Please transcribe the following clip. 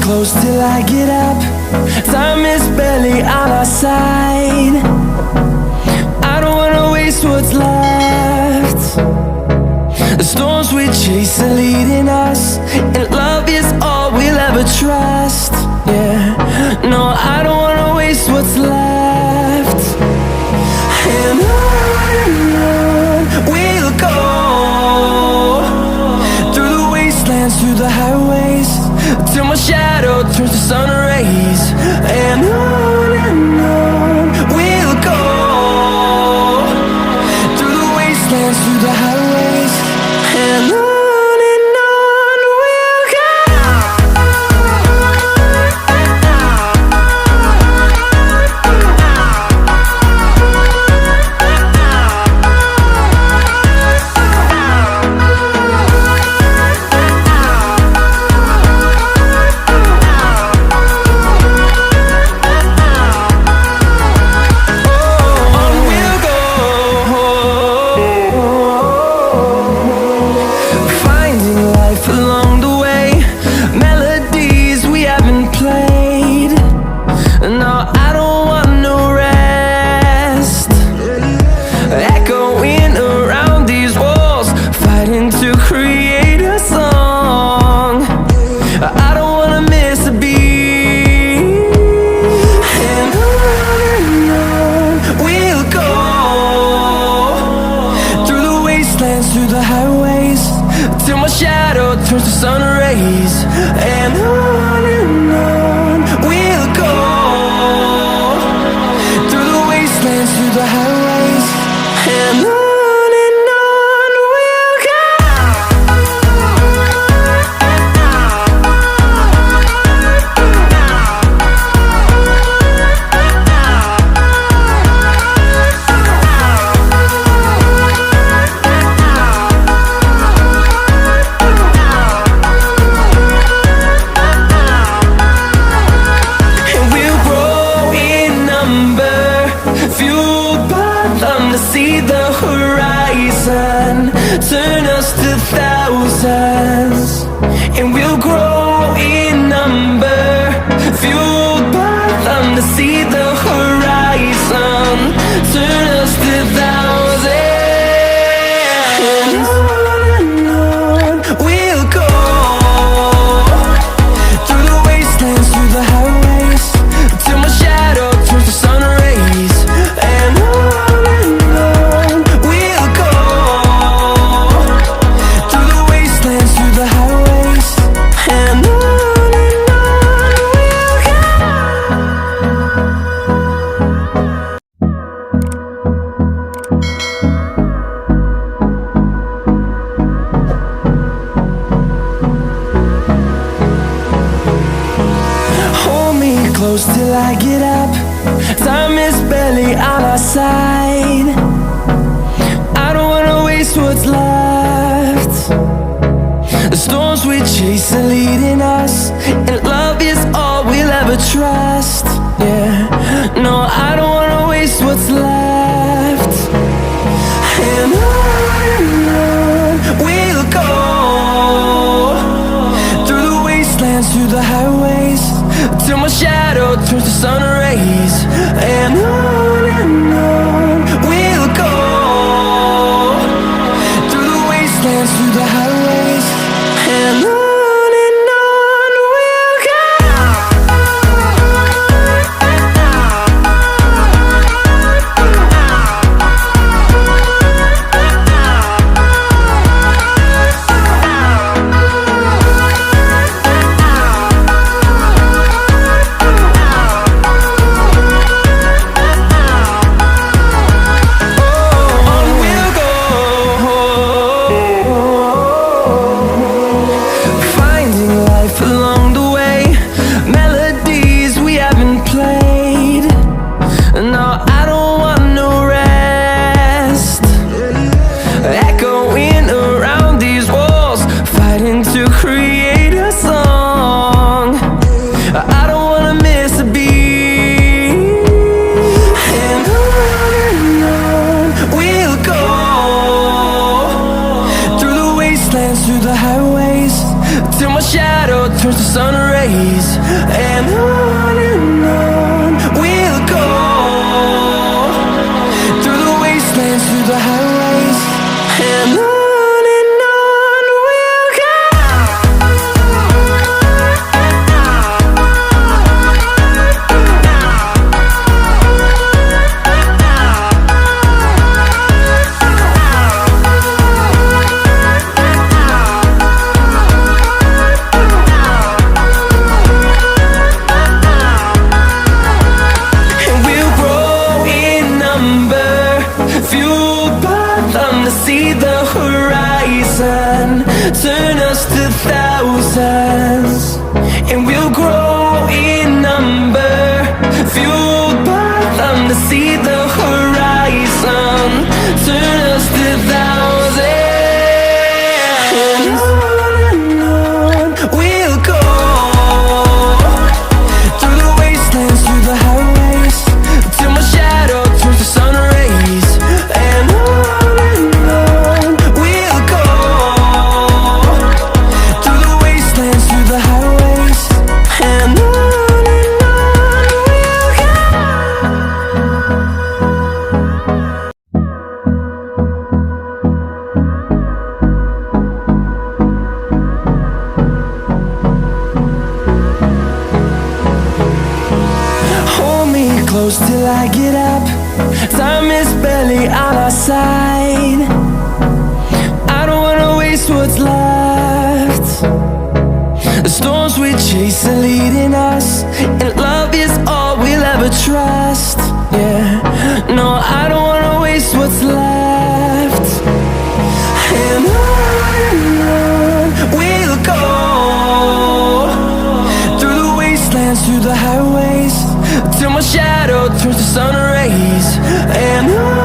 close till I get up. Time is barely on our side. I don't wanna waste what's left. The storms we chase are leading us, and love is all we'll ever trust. Yeah, no, I don't wanna waste what's left. And on we'll go, through the wastelands, through the highways, till my shadow turns to sun rays. And on we'll go, through the wastelands, through the highways, and on. till my shadow turns to sun rays. And on we'll go, through the wastelands, through the highways. And on we'll go. See the horizon, turn us to thousands, and we'll grow in number, fueled by them to see the horizon, turn us to thousands, and on we'll go, through the wastelands, through the highways, till my shadow turns to sun rays. And till I get up, time is barely on our side. I don't wanna waste what's left. The storms we chase are leading us, and love is all we'll ever trust. Yeah, no, I don't wanna waste what's left. And on we'll go, through the wastelands, through the highways, till my shadow turns to sun rays. And on